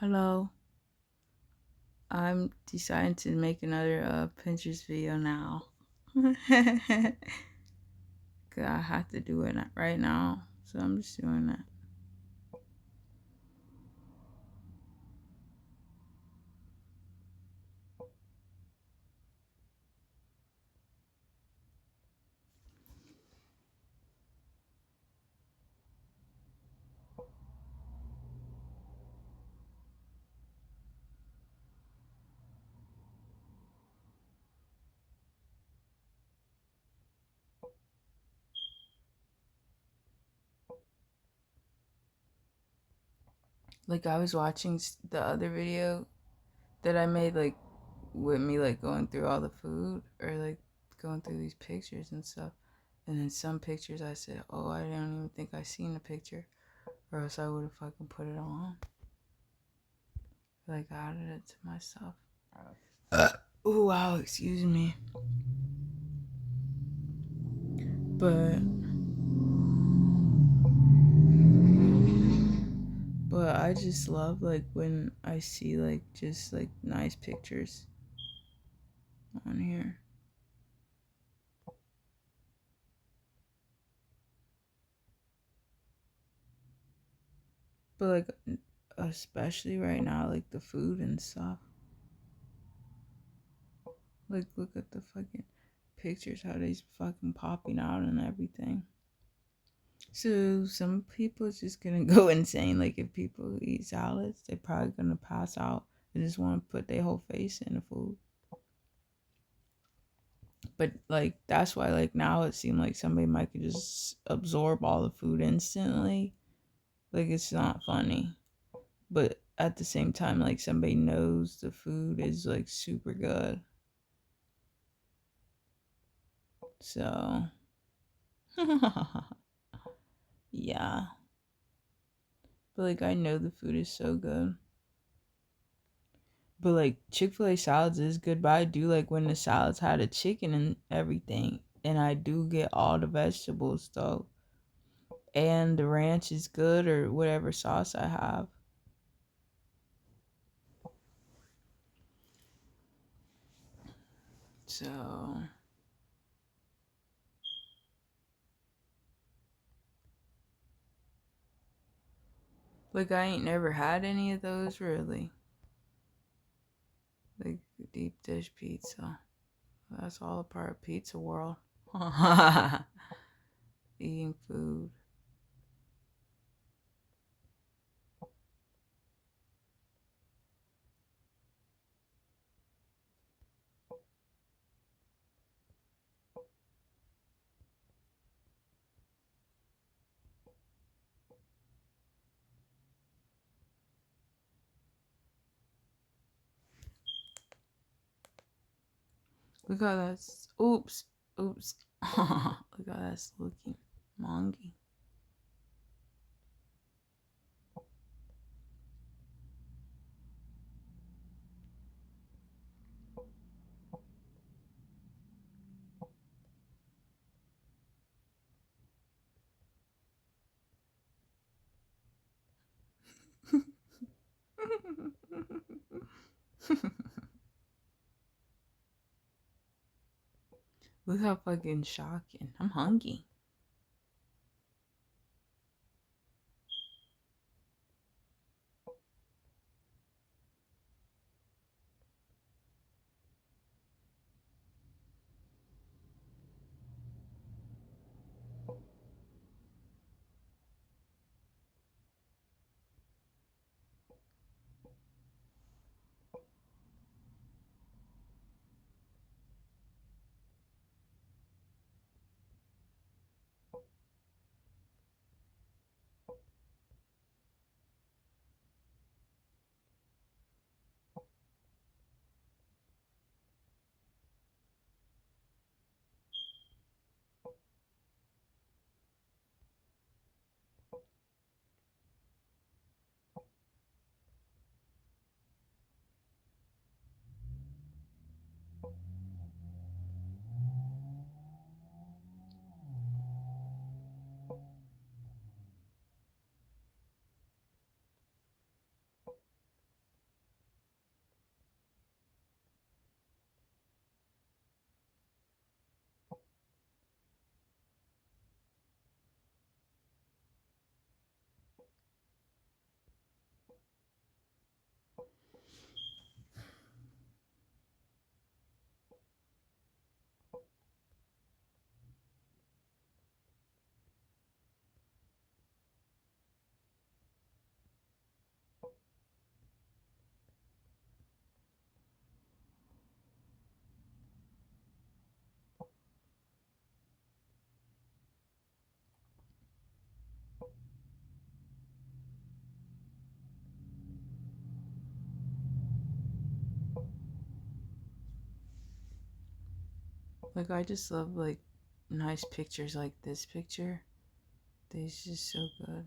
Hello. I'm deciding to make another Pinterest video now. 'Cause I have to do it right now. So I'm just doing that. Like I was watching the other video that I made, like with me like going through all the food or like going through these pictures and stuff. And then some pictures I said, oh, I don't even think I seen the picture, or else I would have fucking put it on. Like I added it to myself. Oh wow, excuse me. But I just love like when I see like just like nice pictures on here. But like especially right now, like the food and stuff. Like look at the fucking pictures, how they's fucking popping out and everything. So some people is just gonna go insane. Like if people eat salads, they're probably gonna pass out. They just want to put their whole face in the food. But like that's why like now it seemed like somebody might could just absorb all the food instantly. Like it's not funny. But at the same time, like somebody knows the food is like super good. So yeah. But like I know the food is so good. But like Chick-fil-A salads is good, but I do like when the salads had a chicken and everything. And I do get all the vegetables though. And the ranch is good or whatever sauce I have. So like I ain't never had any of those really. Like deep dish pizza. That's all a part of pizza world. Eating food. Look how that's oops. Oops. Look how that's looking. Mongy. Look how fucking shocking. I'm hungry. Like, I just love, like, nice pictures like this picture. It's just so good.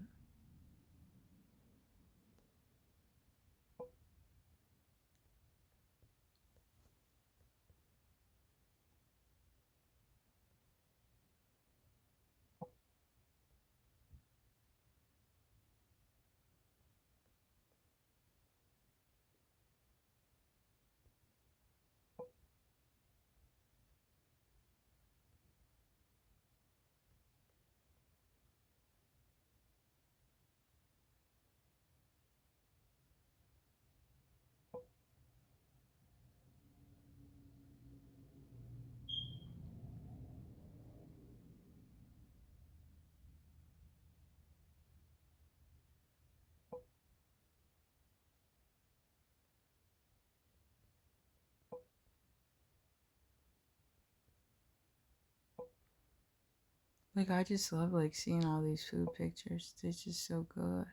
Like, I just love, like, seeing all these food pictures. They're just so good.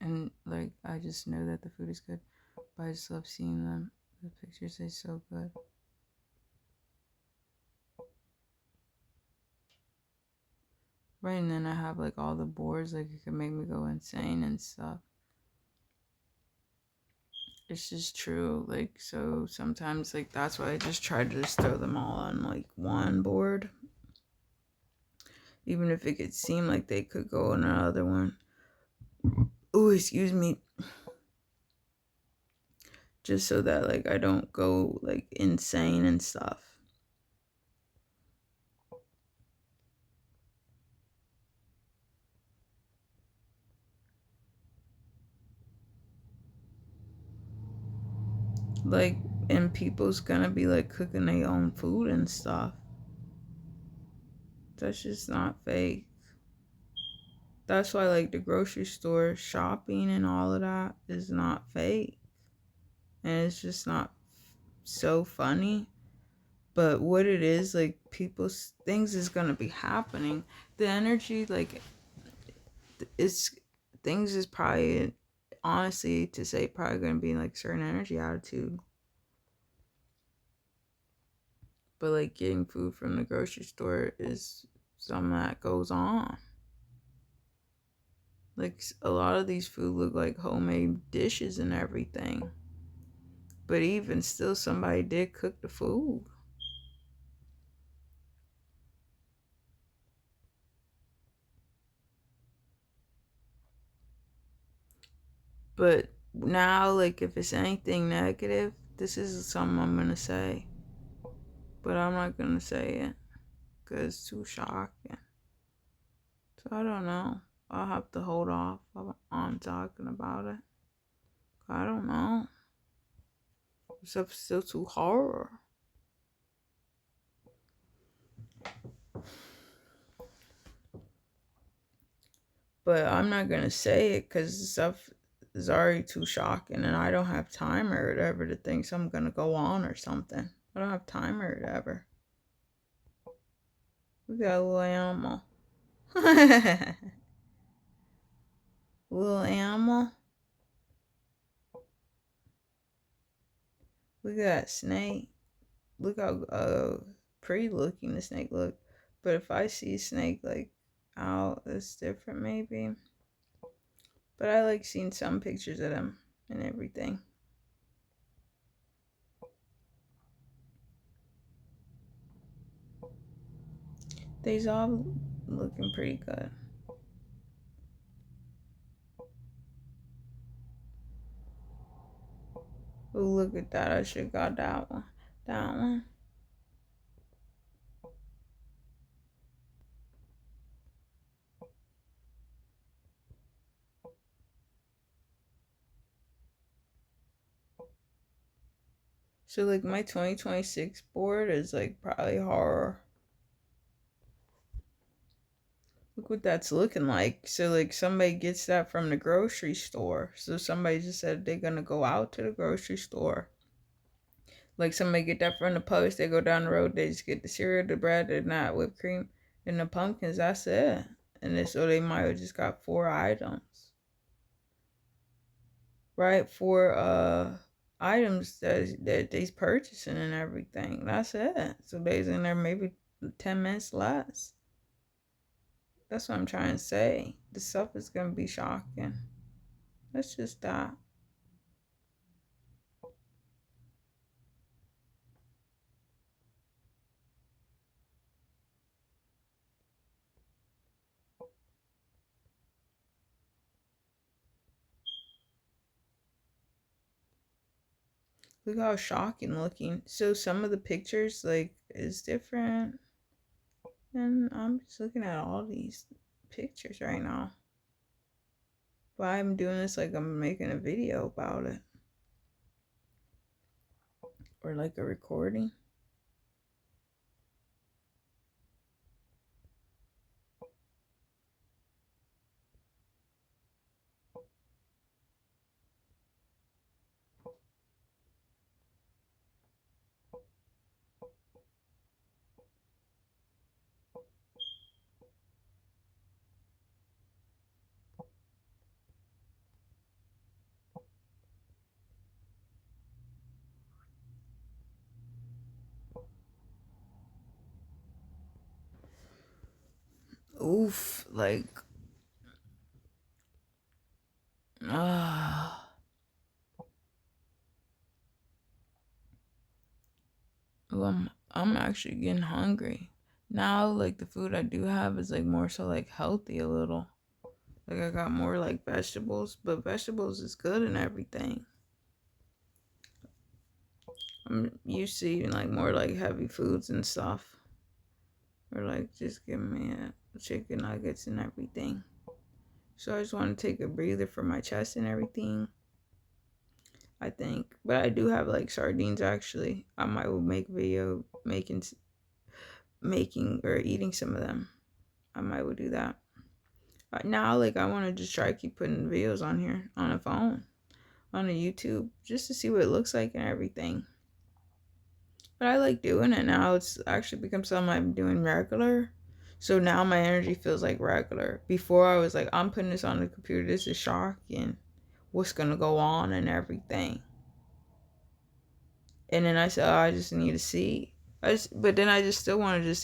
And, like, I just know that the food is good, but I just love seeing them. The pictures are so good. Right, and then I have, like, all the boards, like, it can make me go insane and stuff. It's just true. Like, so sometimes, like, that's why I just try to just throw them all on, like, one board. Even if it could seem like they could go on another one. Oh, excuse me. Just so that, like, I don't go, like, insane and stuff. Like, and people's gonna be, like, cooking their own food and stuff. That's just not fake. That's why, like, the grocery store shopping and all of that is not fake. And it's just not so funny. But what it is, like, people's things is gonna be happening. The energy, like, it's things is probably, honestly, to say, probably gonna be like certain energy attitude. But, like, getting food from the grocery store is something that goes on. Like, a lot of these food look like homemade dishes and everything. But even still, somebody did cook the food. But now, like, if it's anything negative, this is something I'm gonna say. But I'm not gonna say it because it's too shocking. So I don't know. I'll have to hold off on talking about it. I don't know. Stuff's still too horror. But I'm not gonna say it because the stuff is already too shocking, and I don't have time or whatever to think I'm gonna go on or something. I don't have time or whatever. We got a little animal. Little animal. We got snake. Look how pretty looking the snake look. But if I see a snake like out, it's different maybe. But I like seeing some pictures of them and everything. They's all looking pretty good. Oh, look at that. I should have got that one. That one. So, like, my 2026 board is, like, probably horror. Look what that's looking like. So, like, somebody gets that from the grocery store. So, somebody just said they're gonna go out to the grocery store. Like, somebody get that from the post, they go down the road, they just get the cereal, the bread, and that whipped cream, and the pumpkins. That's it. And then, so they might have just got 4 items. Right? items that they's purchasing and everything. That's it. So they's in there maybe 10 minutes less. That's what I'm trying to say. The stuff is gonna be shocking. That's just that. Look how shocking looking. So some of the pictures like is different. And I'm just looking at all these pictures right now. But I'm doing this like I'm making a video about it. Or like a recording. Oof, like ah well, I'm actually getting hungry. Now like the food I do have is like more so like healthy a little. Like I got more like vegetables, but vegetables is good and everything. I'm used to eating like more like heavy foods and stuff. Or like just give me a chicken nuggets and everything. So I just want to take a breather for my chest and everything. I think, but I do have like sardines actually. I might will make a video making or eating some of them. I might will do that. Now, like I want to just try to keep putting videos on here on a phone, on a YouTube, just to see what it looks like and everything. But I like doing it now. It's actually become something I'm doing regular. So now my energy feels like regular. Before I was like, I'm putting this on the computer. This is shocking. What's gonna go on and everything. And then I said, oh, I just need to see. But then I just still want to just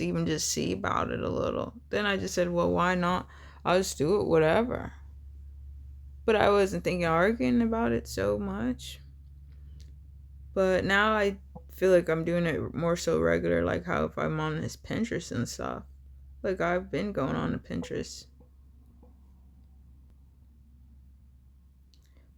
see about it a little. Then I just said, well, why not? I'll just do it, whatever. But I wasn't thinking arguing about it so much. But now I feel like I'm doing it more so regular, like how if I'm on this Pinterest and stuff. Like I've been going on to Pinterest.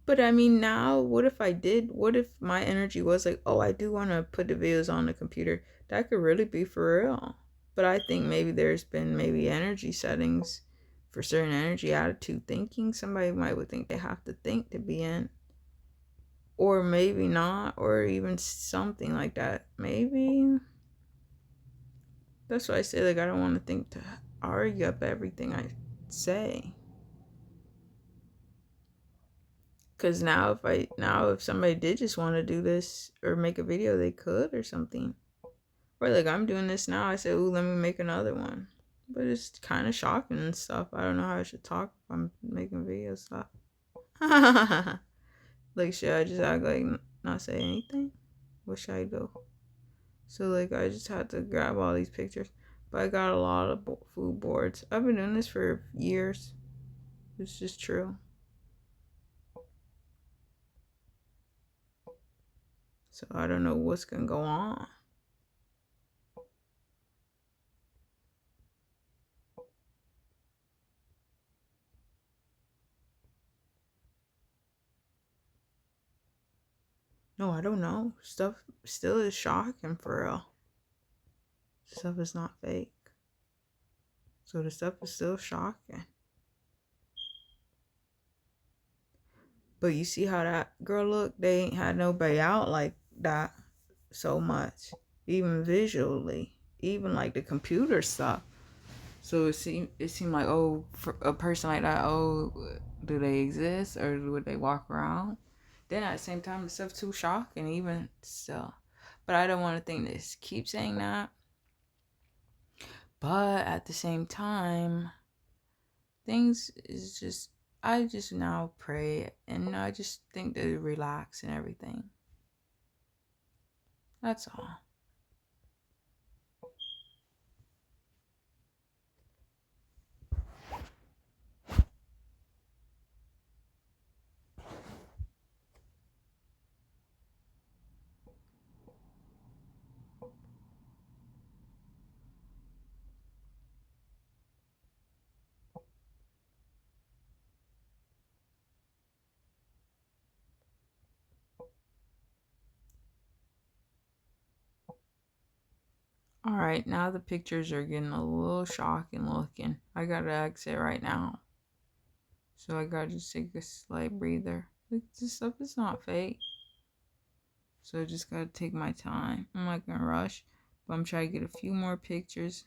But I mean, now, what if I did? What if my energy was like, oh, I do want to put the videos on the computer? That could really be for real. But I think maybe there's been maybe energy settings for certain energy attitude thinking. Somebody might would think they have to think to be in. Or maybe not, or even something like that. Maybe. That's why I say, like, I don't want to think to argue up everything I say. Cause now if somebody did just want to do this or make a video, they could or something. Or like I'm doing this now, I say, ooh, let me make another one. But it's kind of shocking and stuff. I don't know how I should talk if I'm making video stuff. Like, should I just act like not say anything? What should I do? So like I just had to grab all these pictures. But I got a lot of food boards. I've been doing this for years. It's just true. So I don't know what's gonna go on. No, I don't know. Stuff still is shocking for real. Stuff is not fake. So the stuff is still shocking. But you see how that girl looked? They ain't had nobody out like that so much. Even visually. Even like the computer stuff. So it seemed like, oh, for a person like that, oh, do they exist or would they walk around? Then at the same time, the stuff too shocking even still. But I don't want to think this. Keep saying that. But at the same time, things is just I just now pray and I just think to relax and everything. That's all. Alright, now the pictures are getting a little shocking looking. I gotta exit right now. So I gotta just take a slight breather. Like, this stuff is not fake. So I just gotta take my time. I'm not gonna rush, but I'm trying to get a few more pictures.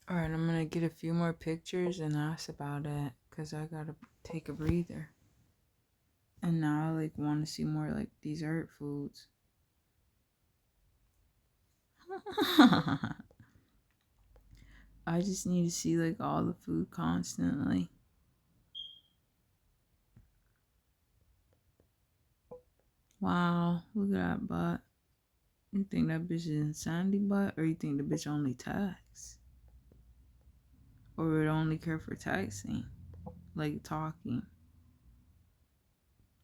Alright, I'm gonna get a few more pictures and that's about it. Cause I gotta take a breather. And now I like wanna see more like dessert foods. I just need to see like all the food constantly. Wow, look at that butt. You think that bitch is insanity butt, or you think the bitch only texts? Or would only care for texting? Like talking.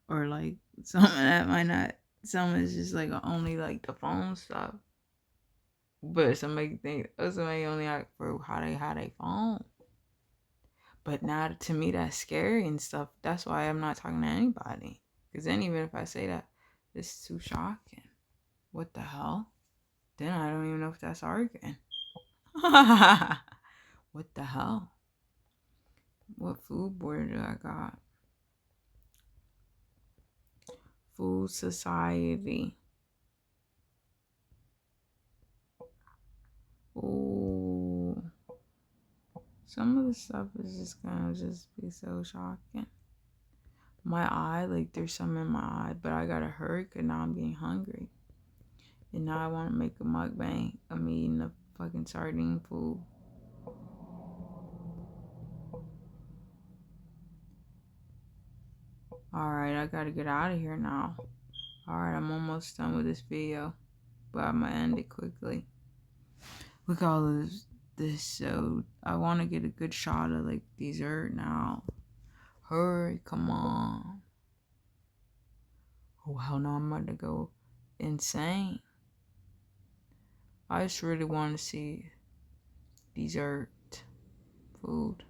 Or like something that might not, something is just like only like the phone stuff. But somebody think, oh, somebody only ask for how they phone. But now to me that's scary and stuff. That's why I'm not talking to anybody. Because then even if I say that, it's too shocking. What the hell? Then I don't even know if that's arguing. What the hell? What food board do I got? Food Society. Ooh. Some of the stuff is just gonna just be so shocking. My eye, like there's some in my eye, but I gotta hurry because now I'm getting hungry. And now I want to make a mukbang of me eating the fucking sardine food. Alright, I gotta get out of here now. Alright, I'm almost done with this video. But I'm gonna end it quickly. Look at all this, so I want to get a good shot of like dessert now. Hurry, come on. Oh hell no, I'm about to go insane. I just really want to see dessert food.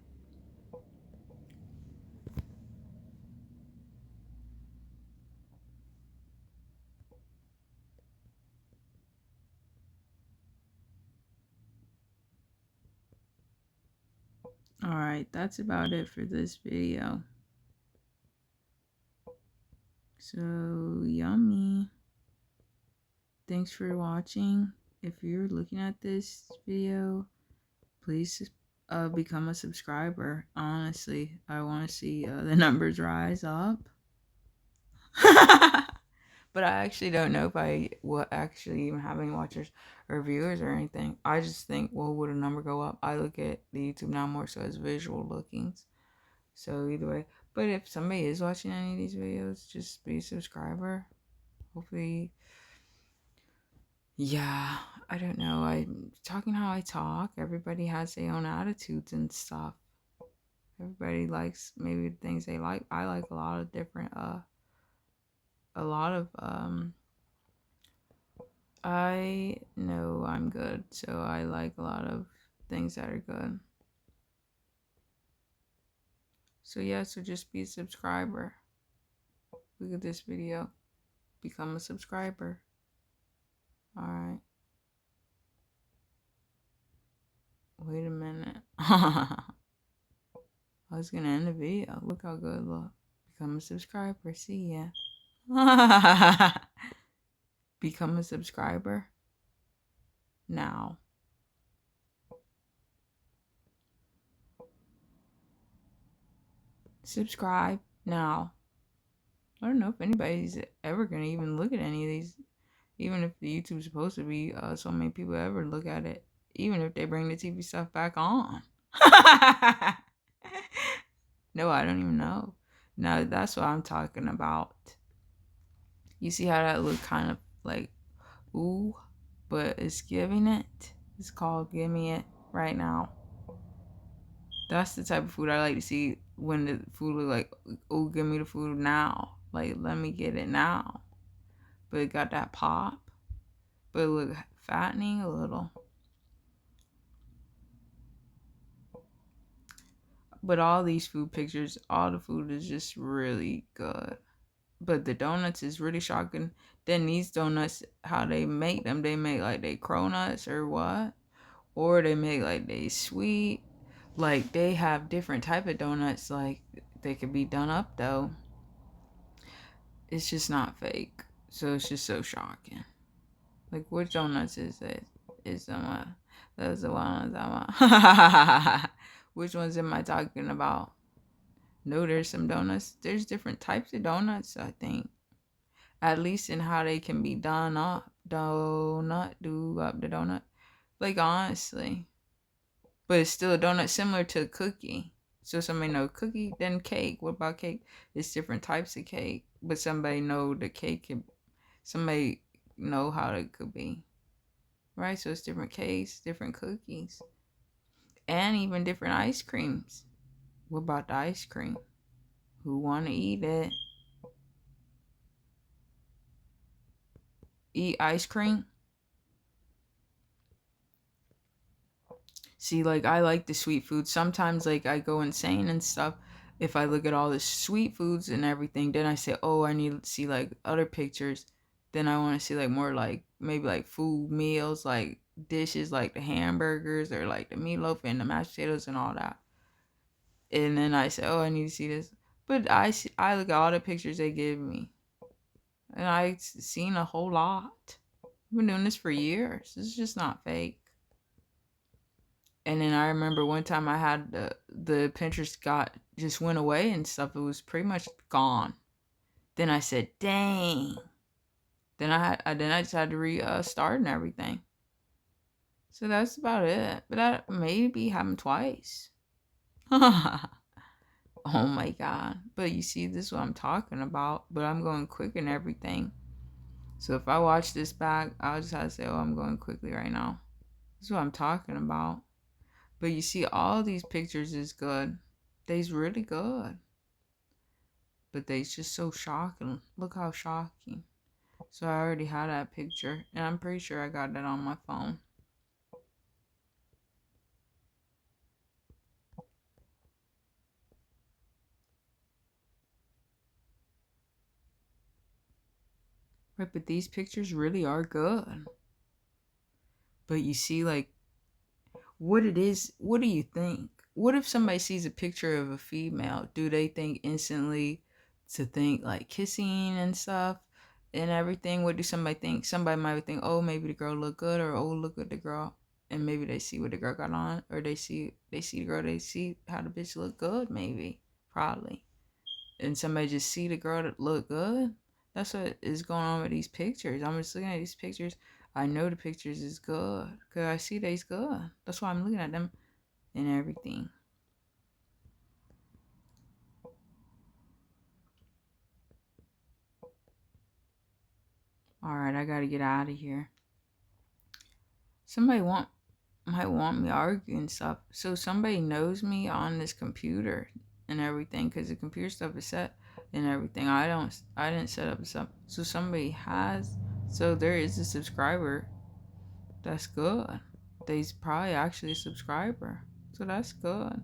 Alright, that's about it for this video. So yummy. Thanks for watching. If you're looking at this video, please become a subscriber. Honestly, I want to see the numbers rise up. But I actually don't know if I will actually even have any watchers or viewers or anything. I just think, well, would a number go up? I look at the YouTube now more so as visual lookings. So either way. But if somebody is watching any of these videos, just be a subscriber. Hopefully, yeah, I don't know. I'm talking how I talk. Everybody has their own attitudes and stuff. Everybody likes maybe the things they like. I like a lot of different a lot of I know I'm good, so I like a lot of things that are good. So yeah, so just be a subscriber. Look at this video. Become a subscriber. Alright. Wait a minute. I was gonna end the video. Look how good it look. Become a subscriber. See ya. Become a subscriber now. Subscribe now. I don't know if anybody's ever gonna even look at any of these, even if the YouTube's supposed to be so many people ever look at it, even if they bring the TV stuff back on. No, I don't even know. No, that's what I'm talking about. You see how that look kind of like, ooh, but it's giving it. It's called Give Me It right now. That's the type of food I like to see when the food look like, oh, give me the food now. Like, let me get it now. But it got that pop. But it look fattening a little. But all these food pictures, all the food is just really good. But the donuts is really shocking. Then these donuts, how they make them, they make like they cronuts or what? Or they make like they sweet. Like they have different type of donuts. Like they could be done up though. It's just not fake. So it's just so shocking. Like which donuts is this? Is that's the one I'm talking. Which ones am I talking about? No, there's some donuts. There's different types of donuts, I think. At least in how they can be done up. Do up the donut. Like honestly. But it's still a donut similar to a cookie. So somebody know cookie, then cake. What about cake? It's different types of cake. But somebody know the cake can, somebody know how it could be. Right? So it's different cakes, different cookies. And even different ice creams. What about the ice cream? Who wanna eat it? Eat ice cream? See, like I like the sweet food. Sometimes like I go insane and stuff. If I look at all the sweet foods and everything, then I say, oh, I need to see like other pictures. Then I want to see like more like maybe like food meals, like dishes like the hamburgers or like the meatloaf and the mashed potatoes and all that. And then I say, oh, I need to see this. But I look at all the pictures they give me. And I've seen a whole lot. I've been doing this for years. This is just not fake. And then I remember one time I had the Pinterest got just went away and stuff. It was pretty much gone. Then I said, "Dang." Then I just had to restart and everything. So that's about it. But that maybe happened twice. Oh my god. But you see, this is what I'm talking about. But I'm going quick and everything. So if I watch this back, I'll just have to say, oh, I'm going quickly right now. This is what I'm talking about. But you see, all these pictures is good. They's really good. But they's just so shocking. Look how shocking. So I already had that picture. And I'm pretty sure I got that on my phone. Right, but these pictures really are good. But you see, like, what it is, what do you think? What if somebody sees a picture of a female? Do they think instantly to think like kissing and stuff and everything? What do somebody think? Somebody might think, oh, maybe the girl look good, or oh, look at the girl, and maybe they see what the girl got on, or they see the girl, they see how the bitch look good, maybe, probably, and somebody just see the girl that look good. That's what is going on with these pictures. I'm just looking at these pictures. I know the pictures is good because I see they's good. That's why I'm looking at them and everything. All right, I gotta get out of here. Somebody might want me arguing and stuff. So somebody knows me on this computer and everything because the computer stuff is set and everything. I didn't set up stuff. So somebody has. So there is a subscriber. That's good. They's probably actually a subscriber. So that's good.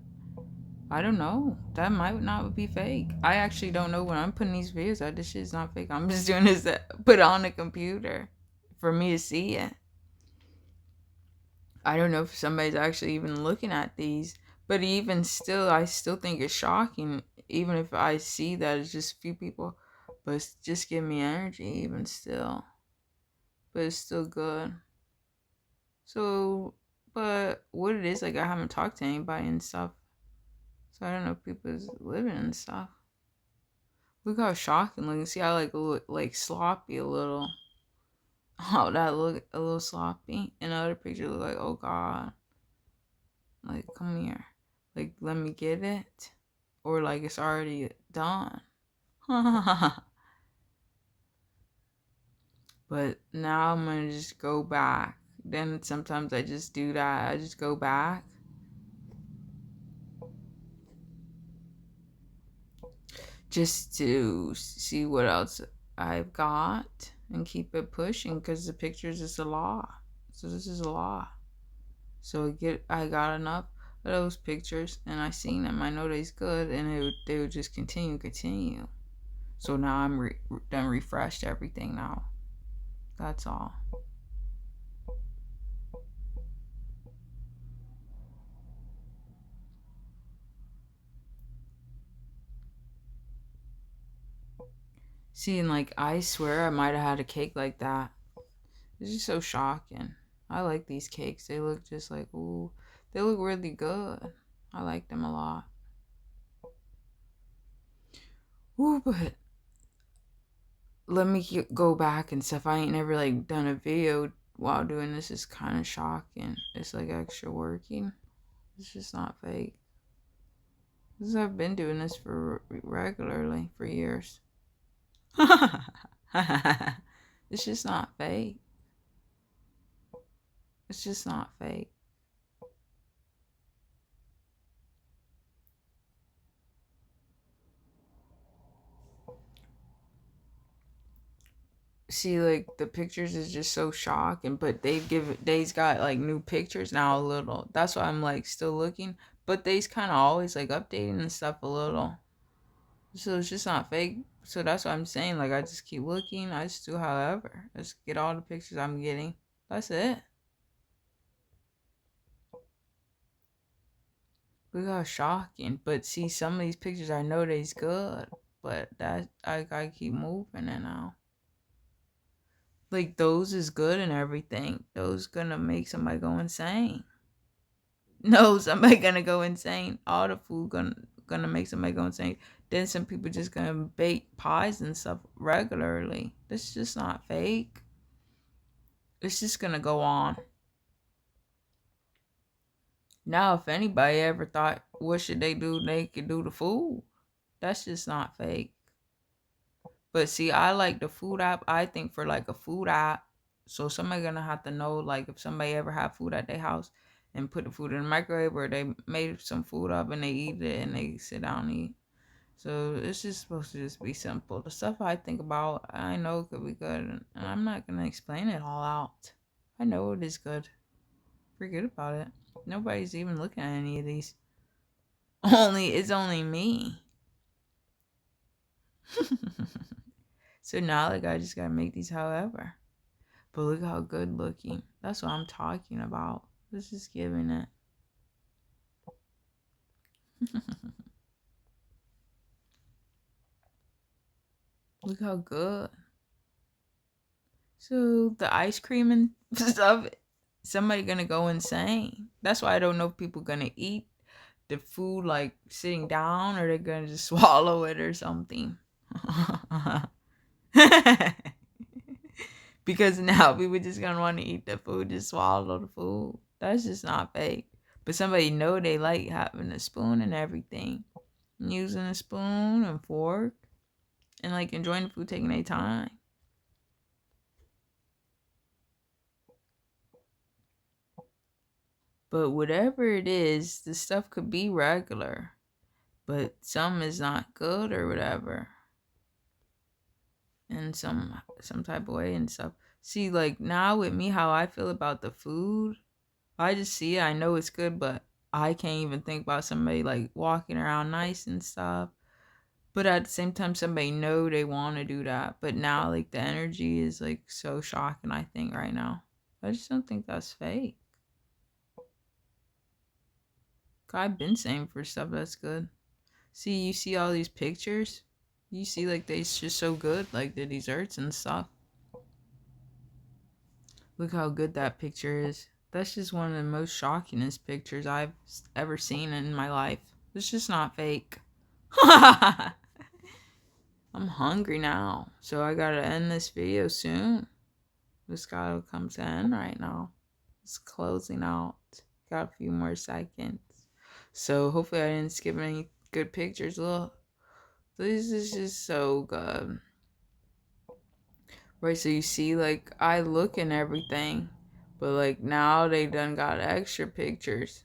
I don't know. That might not be fake. I actually don't know when I'm putting these videos out. This shit's not fake. I'm just doing this to put it on the computer for me to see it. I don't know if somebody's actually even looking at these, but even still, I still think it's shocking. Even if I see that it's just a few people, but it's just giving me energy, even still. But it's still good. So, but what it is, like, I haven't talked to anybody and stuff. So I don't know if people's living and stuff. Look how shocking looking. See how like look like sloppy a little. Oh, that look a little sloppy. In other picture look like, oh god. Like, come here. Like, let me get it. Or like it's already done. But now I'm gonna just go back. Then sometimes I just do that. I just go back. Just to see what else I've got and keep it pushing because the pictures is a lot. So this is a lot. So I got enough of those pictures and I seen them. I know they's good and they would just continue. So now I'm done refreshed everything now. That's all. See, and like I swear I might have had a cake like that. It's just so shocking. I like these cakes. They look just like, ooh, they look really good. I like them a lot. Ooh, but let me go back and stuff. I ain't never like done a video while doing this. Is kind of shocking. It's like extra working. It's just not fake. Because I've been doing this for regularly for years. It's just not fake. It's just not fake. See, like the pictures is just so shocking, but they's got like new pictures now a little. That's why I'm like still looking, but they's kind of always like updating and stuff a little. So it's just not fake. So that's what I'm saying. Like I just keep looking. I just do however. I just get all the pictures I'm getting. That's it. Look how shocking. But see, some of these pictures I know they's good, but that I gotta keep moving it now. Like those is good and everything. Those gonna make somebody go insane. No, somebody gonna go insane. All the food gonna make somebody go insane. Then some people just gonna bake pies and stuff regularly. This is just not fake. It's just gonna go on. Now, if anybody ever thought, what should they do? They could do the food. That's just not fake. But see, I like the food app. I think for like a food app, so somebody gonna have to know, like, if somebody ever have food at their house and put the food in the microwave, or they made some food up and they eat it and they sit down and eat. So it's just supposed to just be simple. The stuff I think about, I know it could be good, and I'm not gonna explain it all out. I know it is good. Forget about it. Nobody's even looking at any of these. It's only me. So now, like, I just gotta make these however. But look how good looking. That's what I'm talking about. This is giving it. Look how good. So the ice cream and stuff, somebody gonna go insane. That's why I don't know if people gonna eat the food like sitting down or they're gonna just swallow it or something. Because now people just gonna want to eat the food, just swallow the food. That's just not fake. But somebody know they like having a spoon and everything, using a spoon and fork, and like enjoying the food, taking their time. But whatever it is, the stuff could be regular, but some is not good or whatever, in some type of way and stuff. See, like now with me, how I feel about the food, I just see it, I know it's good, but I can't even think about somebody like walking around nice and stuff. But at the same time, somebody know they want to do that. But now, like the energy is like so shocking. I think right now, I just don't think that's fake. I've been saying for stuff that's good. See, you see all these pictures. You see, like they just so good, like the desserts and stuff. Look how good that picture is. That's just one of the most shockingest pictures I've ever seen in my life. It's just not fake. I'm hungry now, so I gotta end this video soon. This gotta come to an end right now. It's closing out. Got a few more seconds. So hopefully I didn't skip any good pictures. Look, this is just so good. Right, so you see, like, I look and everything, but like now they done got extra pictures.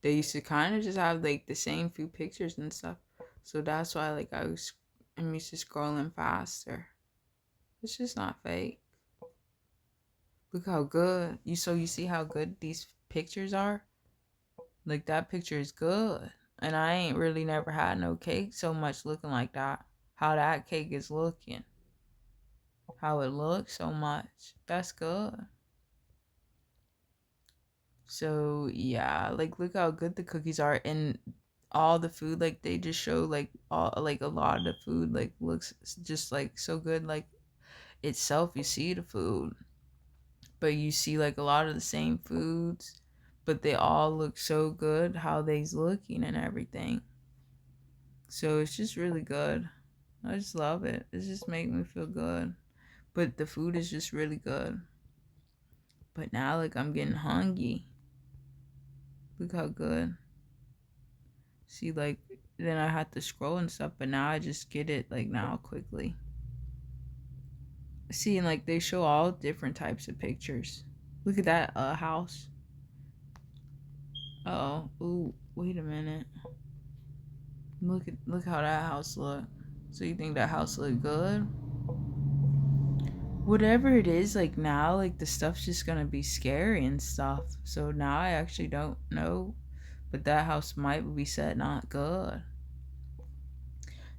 They used to kind of just have like the same few pictures and stuff. So that's why like I'm used to scrolling faster. It's just not fake. Look how good. You see how good these pictures are? Like that picture is good. And I ain't really never had no cake so much looking like that. How that cake is looking. How it looks so much. That's good. So yeah, like look how good the cookies are, and all the food, like they just show like all like a lot of the food like looks just like so good, like itself. You see the food, but you see like a lot of the same foods, but they all look so good how they's looking and everything. So it's just really good. I just love it. It just make me feel good. But the food is just really good. But now like I'm getting hungry. Look how good. See, like, then I had to scroll and stuff, but now I just get it, like, now quickly. See, and, like, they show all different types of pictures. Look at that house. Uh-oh. Ooh, wait a minute. Look how that house look. So you think that house look good? Whatever it is, like, now, like, the stuff's just gonna be scary and stuff. So now I actually don't know. But that house might be set not good.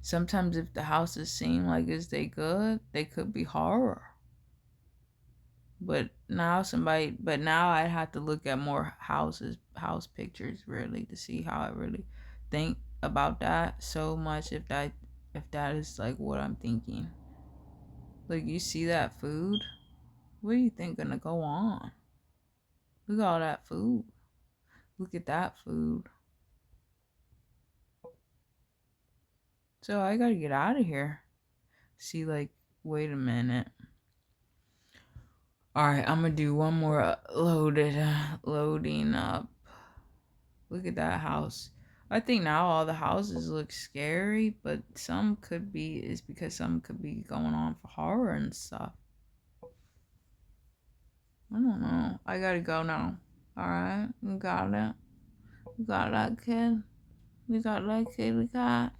Sometimes if the houses seem like is they good, they could be horror. But now I'd have to look at more house pictures really to see how I really think about that so much, if that is like what I'm thinking. Like you see that food? What do you think gonna go on? Look at all that food. Look at that food. So I gotta get out of here. See, like, wait a minute. All right, I'm gonna do one more loading up. Look at that house. I think now all the houses look scary, but some could be is because some could be going on for horror and stuff. I don't know. I gotta go now. All right, you got it. You got that kid. We got that kitty cat.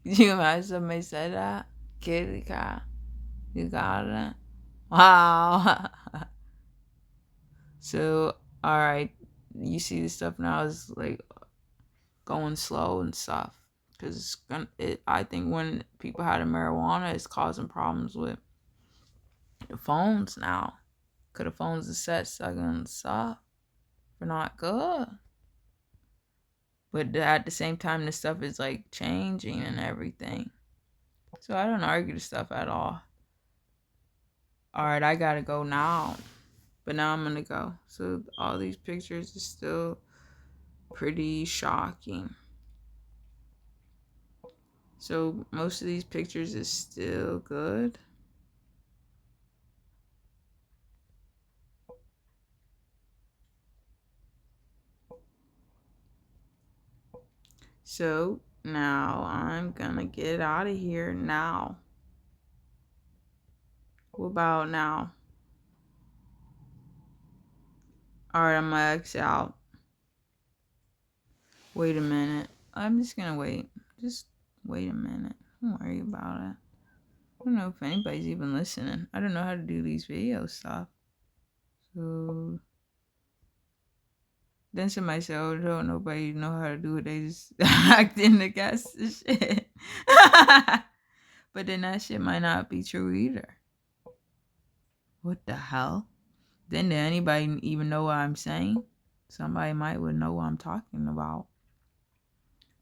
Could you imagine somebody said that? Kitty cat. You got it. Wow. So, all right, you see this stuff now is like going slow and stuff because I think when people had a marijuana, it's causing problems with the phones now. Cause the phones are set sucking and stuff for not good. But at the same time, the stuff is like changing and everything. So I don't argue the stuff at all. All right, I gotta go now. But now I'm gonna go. So all these pictures are still pretty shocking. So most of these pictures is still good. So now I'm gonna get out of here now. What about now? Alright, I'm gonna X out. Wait a minute. I'm just gonna wait. Just wait a minute. Don't worry about it. I don't know if anybody's even listening. I don't know how to do these video stuff. So then somebody said, oh, don't nobody know how to do it. They just act in the guess and shit. But then that shit might not be true either. What the hell? Then did anybody even know what I'm saying? Somebody might would know what I'm talking about.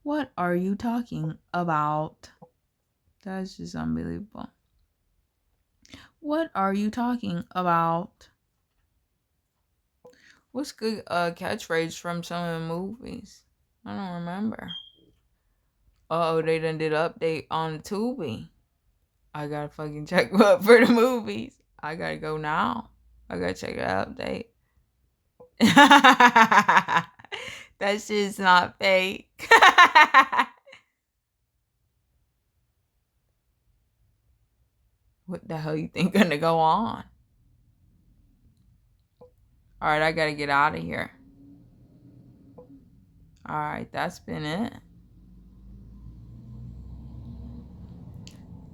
What are you talking about? That's just unbelievable. What are you talking about? What's good catchphrase from some of the movies? I don't remember. Oh, they done did an update on Tubi. I gotta fucking check up for the movies. I gotta go now. I gotta check the update. That shit's not fake. What the hell you think gonna go on? Alright, I gotta get out of here. Alright, that's been it.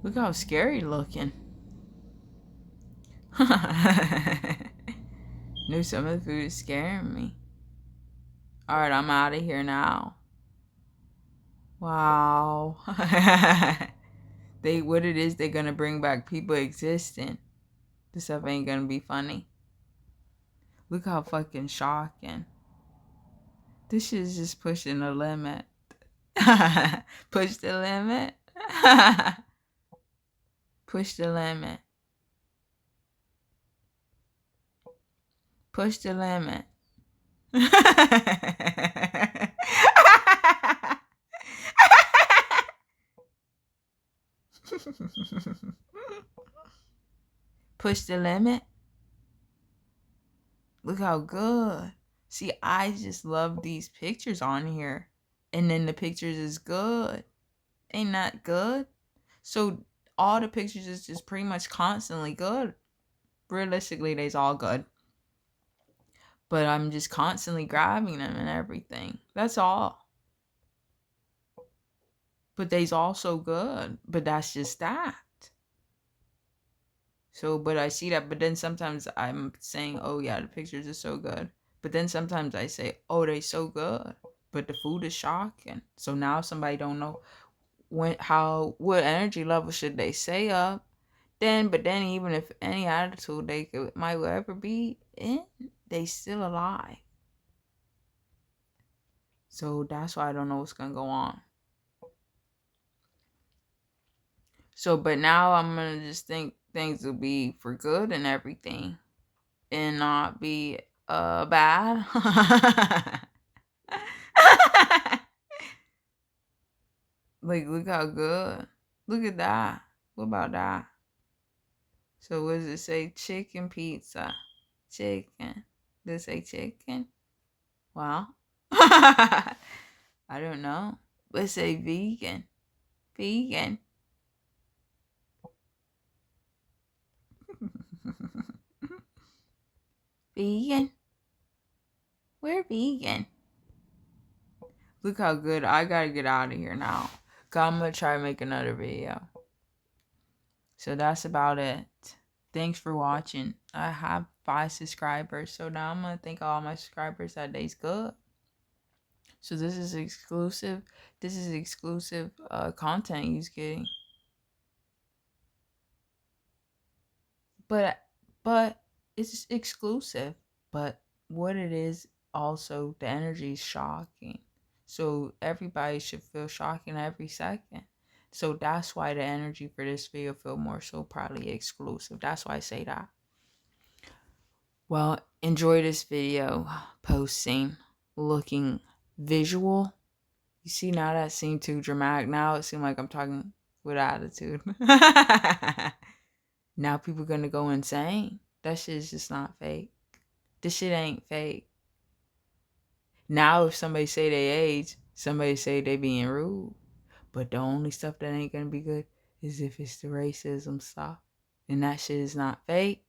Look how scary looking. Knew some of the food is scaring me. Alright, I'm out of here now. Wow. What it is, they're gonna bring back people existing. This stuff ain't gonna be funny. Look how fucking shocking. This shit is just pushing the limit. Push the limit. Push the limit. Push the limit. Push the limit. Look how good. See, I just love these pictures on here. And then the pictures is good. Ain't that good? So all the pictures is just pretty much constantly good. Realistically, they's all good. But I'm just constantly grabbing them and everything. That's all. But they's also good. But that's just that. So, but I see that. But then sometimes I'm saying, oh yeah, the pictures are so good. But then sometimes I say, oh, they so good. But the food is shocking. So now somebody don't know what energy level should they say up. But then even if any attitude might ever be in, they still alive. So that's why I don't know what's gonna go on. So, but now I'm gonna just think things will be for good and everything, and not be bad. Like, look how good. Look at that. What about that? So what does it say? Chicken pizza. Chicken. Does it say chicken? Well, I don't know. Let's say vegan. Vegan. Vegan. We're vegan. Look how good. I gotta get out of here now. I'm gonna try to make another video. So that's about it. Thanks for watching. I have 5 subscribers. So now I'm gonna thank all my subscribers that day's good. So this is exclusive. This is exclusive content you's getting. But it's exclusive. But what it is also, the energy is shocking. So everybody should feel shocking every second. So that's why the energy for this video feel more so probably exclusive. That's why I say that. Well, enjoy this video posting looking visual You see, now that seemed too dramatic. Now it seemed like I'm talking with attitude. Now people gonna go insane. That shit is just not fake. This shit ain't fake. Now if somebody say they age, somebody say they being rude. But the only stuff that ain't gonna be good is if it's the racism stuff. And that shit is not fake.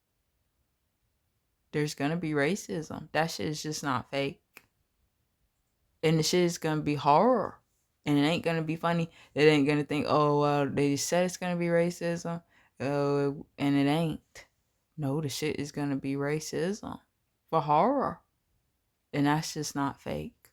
There's gonna be racism. That shit is just not fake. And the shit is gonna be horror. And it ain't gonna be funny. It ain't gonna think, oh well, they just said it's gonna be racism. Oh, and it ain't. No, the shit is gonna be racism for horror. And that's just not fake.